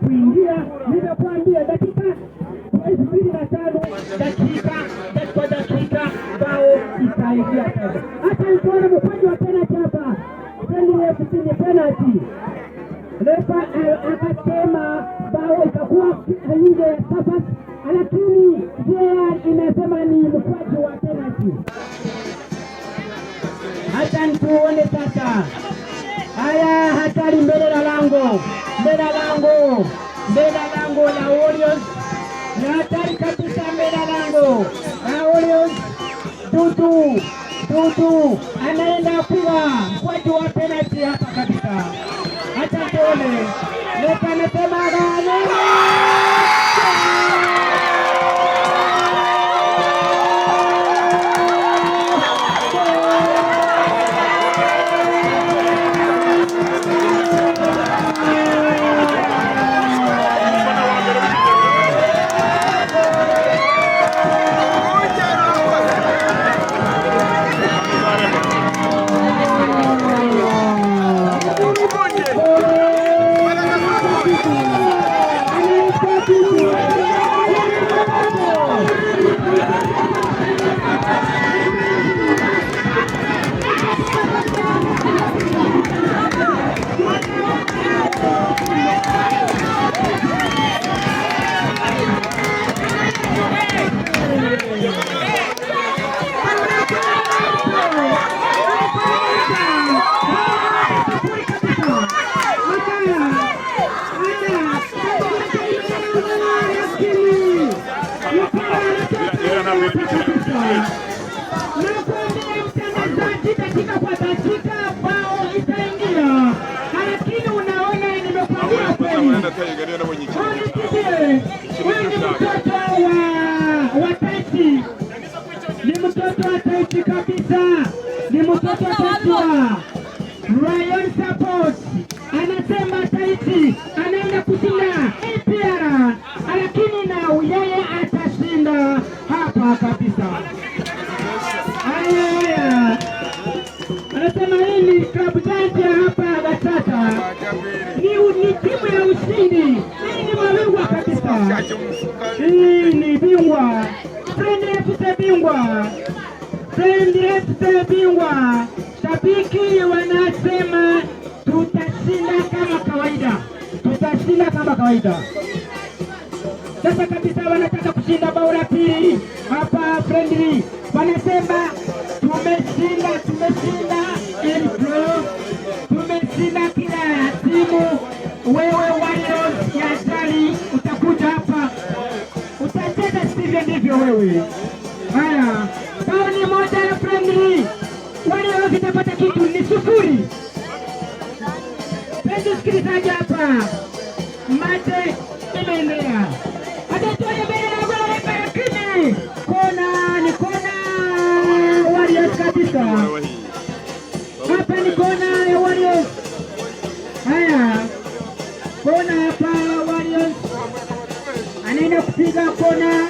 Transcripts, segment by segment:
kuingia. Nimekuambia dakika 25 kwa dakika bao itaingia sasa. Hata tuone mkojo wa penalty hapa. Ni penalty. Refa akasema bao itakuwa nje ya sasa, lakini VAR inasema ni mkojo wa penalty. Hata tuone sasa. Haya, hatari mbele la lango la Warriors. Ni hatari kabisa mbele la lango la Warriors. Dudu anaenda kuwa mkwaju wa penalty hapa kabisa. Hata tuone. Refa anasema ni mtoto wa Ryan Support. Anasema Tahiti anaenda kushinda APR, lakini na yeye atashinda hapa kabisa. Haya, anasema hii ni klabu janja hapa Gatata, ni timu ya ushindi, hii ni mabingwa kabisa, hii ni bingwa Friendly FC bingwa. Shabiki wanasema tutashinda kama kawaida, Sasa kabisa wanataka kushinda bao la pili hapa Friendly. Wanasema tumeshinda Elbro, tumeshinda kila timu. Wewe Warriors ya Jali utakuja hapa utacheza sivyo ndivyo wewe. Haya, bao ni moja ya Friendly. Warriors itapata kitu ni 0. Penzi sikilizaji hapa. Mate imeendelea. Hata tuone mbele na goli la kini. Kona Warriors kabisa. Hapa ni kona ya Warriors. Haya. Kona hapa Warriors. Anaenda kupiga kona.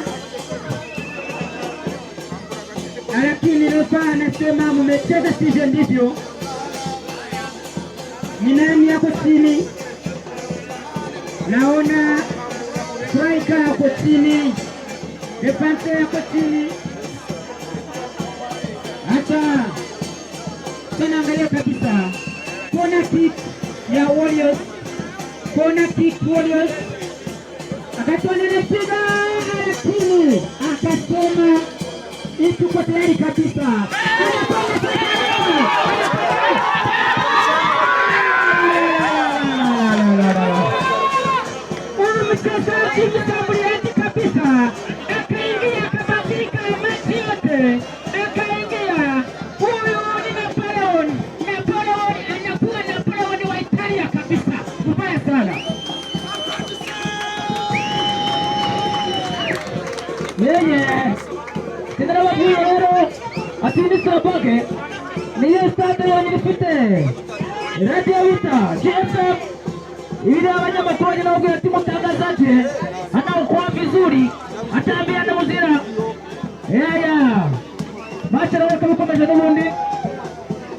Lakini refa anasema mmecheza sivyo ndivyo. Ni nani yako chini? Naona striker yako chini, defense yako chini. Acha tena, angalia kabisa kona kick ya Warriors, kona kick Warriors. Akatoa anapiga chini, akasema iko tayari kabisa. Mchezaji kabisa akaingia akabadilika mechi yote, akaingia huyu ni Napoleon anakuwa Napoleon wa Italia kabisa, mbaya sana yeye. Tena wajiro atini sabage ni stade ya nilifite radio vita GSM ili abanyamakoje na ubwira timu tangazaje anaokuwa vizuri ataambia na muzira yaya bacha na kama komeje n'ubundi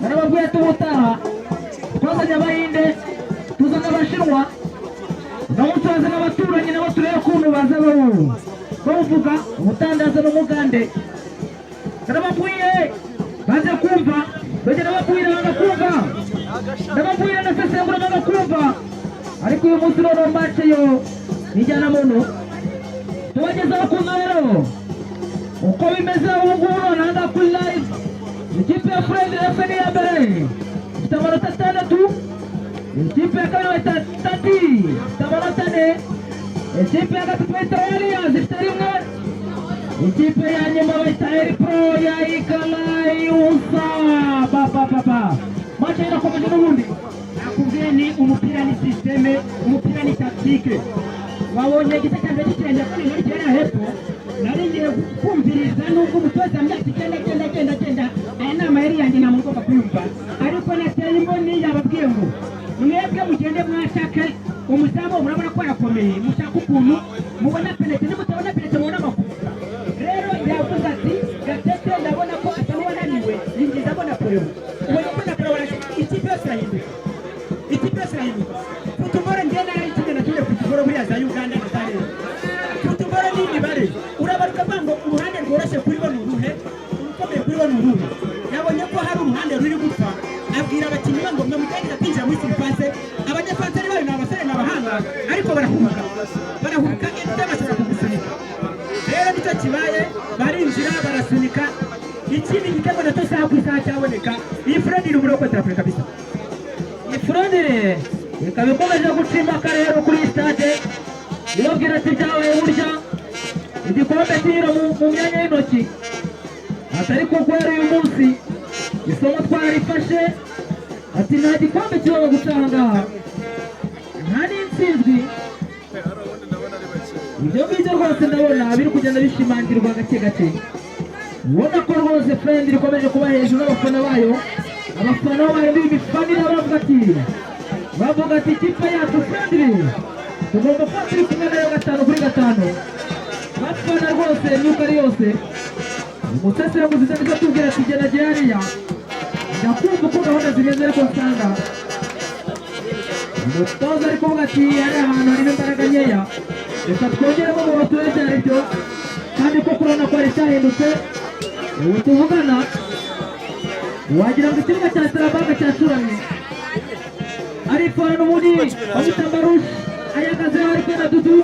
narababwiye tubutaha twazanye abahinde tuzana abashinwa nawusoza n'abaturanyi nabo turebe ukuntu baza bawuvuga umutandaza n'umugande ndababwiye baze kumva bagera babwira bagakumva ndababwira na sesengura bagakumva ariko uyu munsi rero mbace yo nijyana muntu tubagezaho ku rero uko bimeze ubu ngubu nanga kuri live ikipe ya Friend FN ya mbere ifite amanota 6, ikipe ya kabiri ifite 3, ifite amanota 4, ikipe ya gatatu ifite Warriors ifite 1, ikipe ya nyuma ifite Air Pro ya Ikalai Usa papa macho irakomeje n'ubundi nakubwiye ni umupira ni systeme umupira ni tactique wabonye igite cya mbere kirenge kuri muri cyera hepfo naringiye kumviriza nubwo umutoza myaka genda aya nama yari yanjye nta mugomba kuyumva ariko nateye imboni yababwiye ngo mwebwe mugende mwashake umuzamu murabona ko arakomeye mushaka ukuntu mubona penalty nimutabona penalty mubona amakuru rero yavuze ati Gatete ndabona ko atawananiwe yinjiza abona poro ubona ko na poro ikipe yose irahinduka futuboro ngena yari kigenda tuje futuboro muri za Uganda na Tanzania futuboro ni imibare urabaruka bango uruhande rworoshye kuri bo nuruhe urukomeye kuri bo nuruhe yabonye ko hari uruhande ruri gupfa abwira abakinnyi bango mwamutegeka kwinjira muri surface abadefense bari n'abasore n'abahanga ariko barahuka ende bashaka kugusunika rero nicyo kibaye barinjira barasunika ikindi gitego nato saha ku isaha cyaboneka iyi Friend iri muri South Africa kabisa iyi Friend ikaba ikomeje gucima akarero kuri stade ibabwira ati byabaye burya igikombe kiro mu myanya y'intoki atari ko kwera uyu munsi isomo twarifashe ati nta gikombe kibaho gutanga nta n'intsinzwi ibyo ngibyo rwose ndabona biri kugenda bishimangirwa gake ubona ko rwose Friend ikomeje kuba hejuru n'abafana bayo abafana bayo b'imifanire bavuga ati ikipe yacu Friend tugomba kuba turi kumwe nayo 5-5 bafana rwose imyuka ari yose umusesero muziza nizo tubwira ati genda hariya ndakumva uko gahunda zimeze ariko nsanga umutoza ari kuvuga ati hari ahantu harimo imbaraga nkeya reka twongeremo mu baturage ibyo ari byo kandi ko kurabona ko hari cyahindutse ubu tuvugana wagira ngo ikibuga cya Sarabaga cyacuramye ariko n'ubundi Bamutambarushi ayagaze ari kwenda Dudu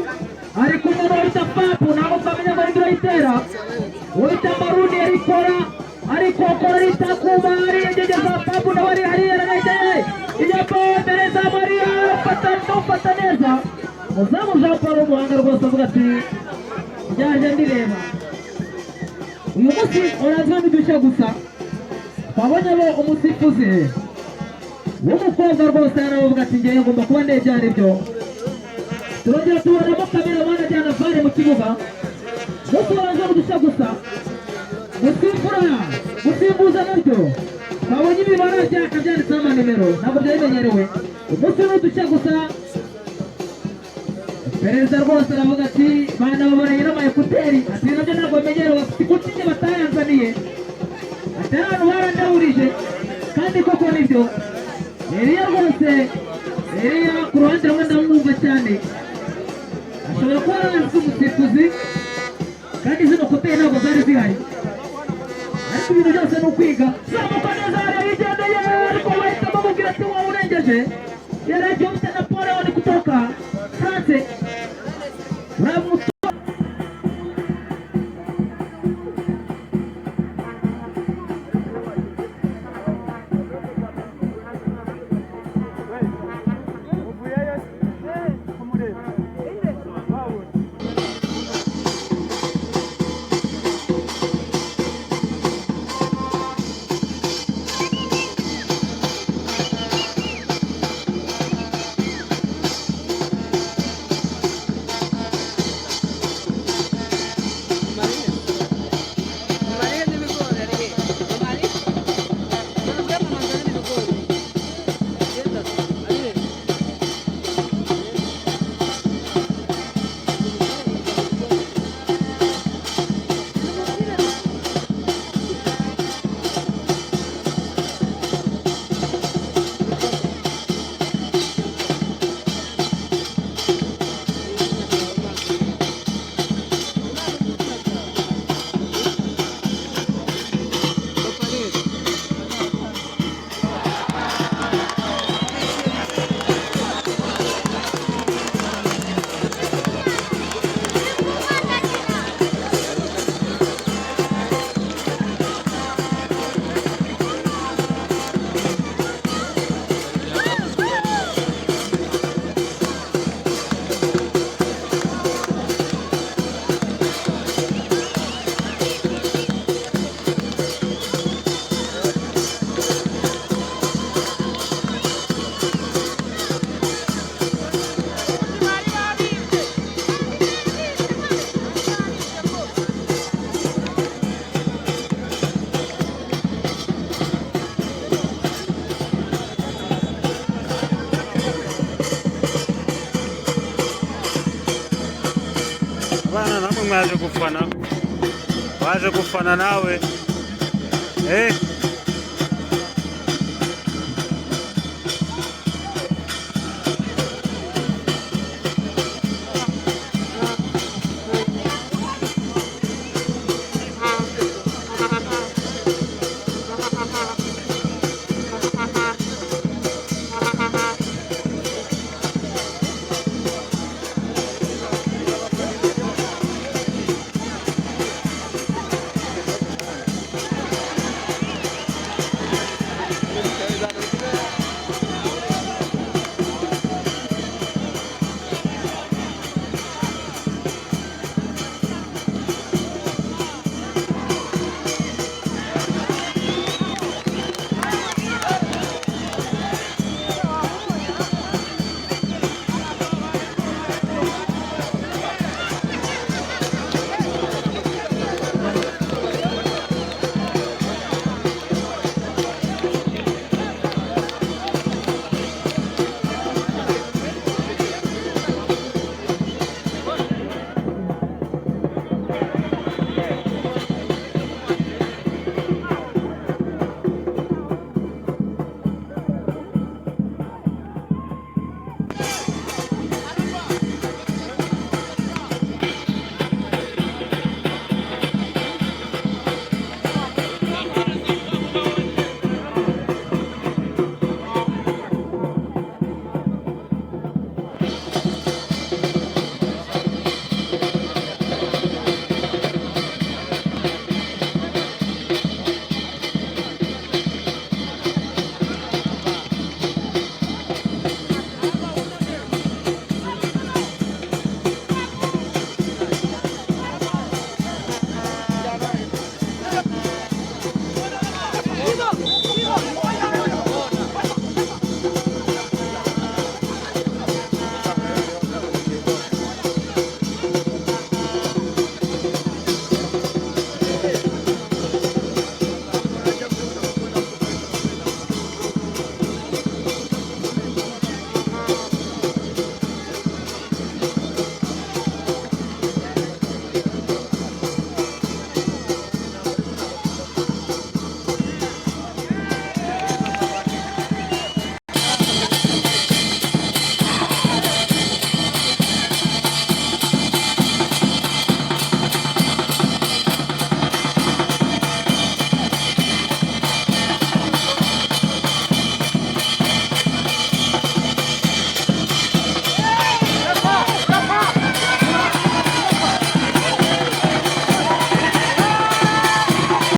ari kumwe n'uwita Papu ntabwo twamenya ngo ari durayitera uwita Marundi ariko kora ritakuba ari yegeza Papu nawe ari hariya arayiteye inyapa Teresa Maria fata neza muzamu Jean Paul umuhanga rwose avuga ati byaje ndireba uyu munsi urazwa n'udushya gusa twabonye abo umusifuzi w'umukobwa rwose aravuga ati ngewe ngomba kuba ndebye ari byo turongera tubonamo kamera abana ajyana vare mu kibuga gusa urazwa n'udushya gusa gusimbuza nabyo twabonye imibare byaka byanditseho amanimero ntabwo byari bimenyerewe umunsi n'udushya gusa perezida rwose aravuga ati bana baboreye n'amayekuteri ati nabyo ntabwo bimenyerewe bafite ikutinye batayanzaniye ati hano barandahurije kandi koko nibyo Eliya rwose ku ruhande rumwe ndamwumva cyane ashobora kuba aranzwe umusifuzi kandi zino kuteri ntabwo zari zihari ariko ibintu byose ni ukwiga zamuka neza hariya yigendeye ariko bahita bamubwira ati wowe urengeje yaragiye ufite na Napoleon kutoka France uramuto bana namwe waje kufana nawe